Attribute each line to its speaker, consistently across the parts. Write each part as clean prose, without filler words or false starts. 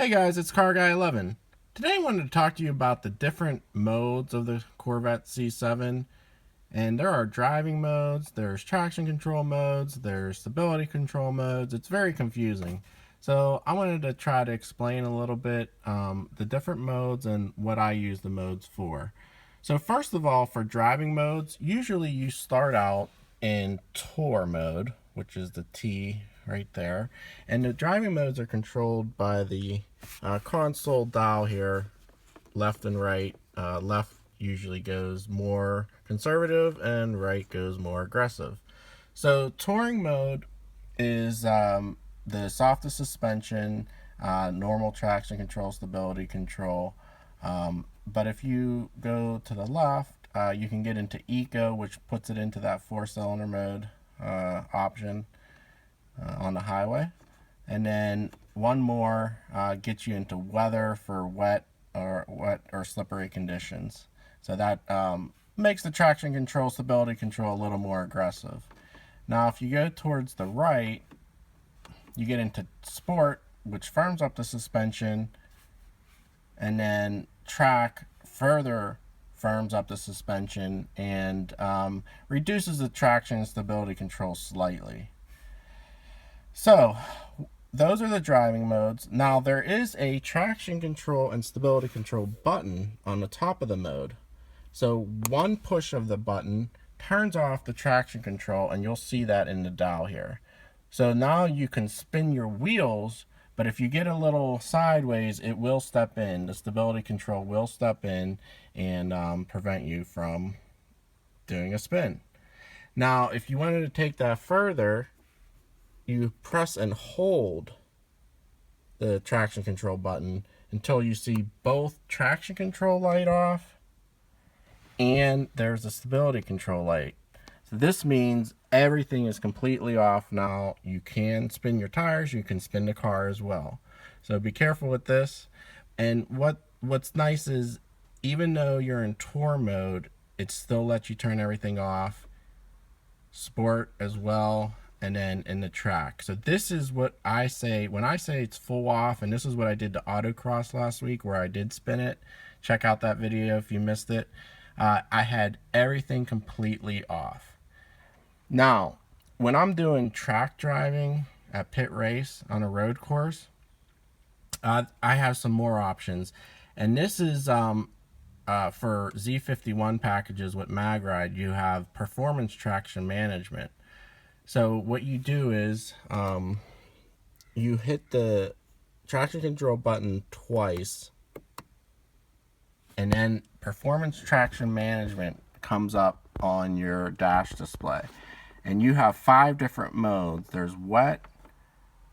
Speaker 1: Hey guys, it's Car Guy 11. Today I wanted to talk to you about the different modes of the Corvette C7. And there are driving modes, there's traction control modes, there's stability control modes. It's very confusing. So I wanted to try to explain a little bit the different modes and what I use the modes for. So first of all, for driving modes, usually you start out in tour mode, which is the T right there. And the driving modes are controlled by the console dial here, left and right. Left usually goes more conservative and right goes more aggressive. So touring mode is the softest suspension, normal traction control, stability control. But if you go to the left, you can get into eco, which puts it into that 4-cylinder mode option on the highway. And then one more gets you into weather for wet or slippery conditions. So that makes the traction control, stability control a little more aggressive. Now, if you go towards the right, you get into sport, which firms up the suspension, and then track further firms up the suspension and reduces the traction and stability control slightly. So those are the driving modes. Now there is a traction control and stability control button on the top of the mode. So one push of the button turns off the traction control, and you'll see that in the dial here. So now you can spin your wheels, but if you get a little sideways, it will step in. The stability control will step in and prevent you from doing a spin. Now, if you wanted to take that further, you press and hold the traction control button until you see both traction control light off and there's a stability control light. So this means everything is completely off now. You can spin your tires, you can spin the car as well. So be careful with this. And what's nice is even though you're in tour mode, it still lets you turn everything off. Sport as well, and then in the track. So this is what I say when I say it's full off, and this is what I did to autocross last week where I did spin it. Check out that video if you missed it. I had everything completely off. Now, when I'm doing track driving at pit race on a road course, I have some more options. And this is for Z51 packages with MagRide, you have performance traction management. So what you do is you hit the traction control button twice, and then performance traction management comes up on your dash display. And you have 5 different modes. There's wet,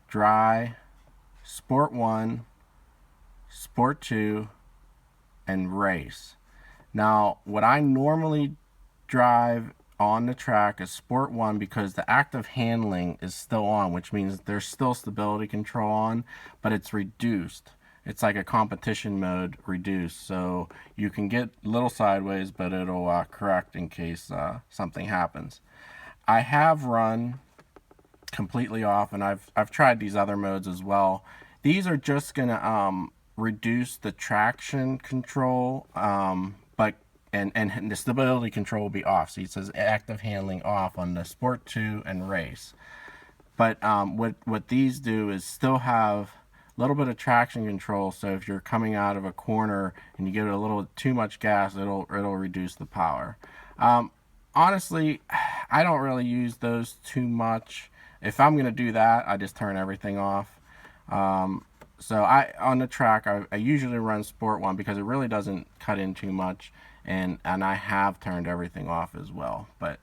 Speaker 1: dry, sport 1, sport 2, and race. Now, what I normally drive on the track is sport 1 because the active handling is still on, which means there's still stability control on, but it's reduced. It's like a competition mode reduced, so you can get a little sideways, but it'll correct in case something happens. I have run completely off, and I've tried these other modes as well. These are just gonna reduce the traction control, but and the stability control will be off. So it says active handling off on the Sport 2 and race. But what these do is still have a little bit of traction control. So if you're coming out of a corner and you get a little too much gas, it'll reduce the power. Honestly, I don't really use those too much. If I'm gonna do that, I just turn everything off. So on the track, I usually run Sport 1 because it really doesn't cut in too much, and I have turned everything off as well. But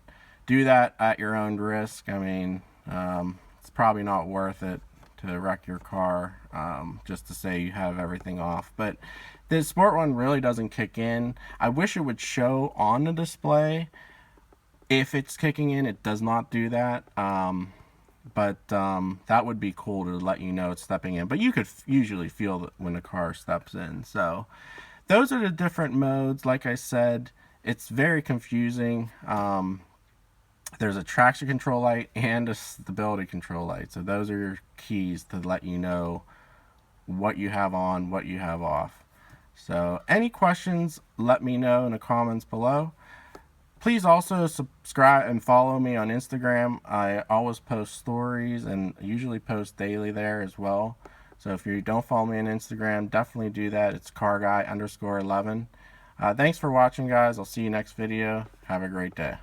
Speaker 1: do that at your own risk. I mean, it's probably not worth it to wreck your car just to say you have everything off. But the Sport 1 really doesn't kick in. I wish it would show on the display if it's kicking in. It does not do that. But that would be cool to let you know it's stepping in. But you could usually feel that when the car steps in. So those are the different modes. Like I said, it's very confusing. There's a traction control light and a stability control light. So those are your keys to let you know what you have on, what you have off. So any questions, let me know in the comments below. Please also subscribe and follow me on Instagram. I always post stories and usually post daily there as well. So if you don't follow me on Instagram, definitely do that. It's carguy_11. Thanks for watching, guys. I'll see you next video. Have a great day.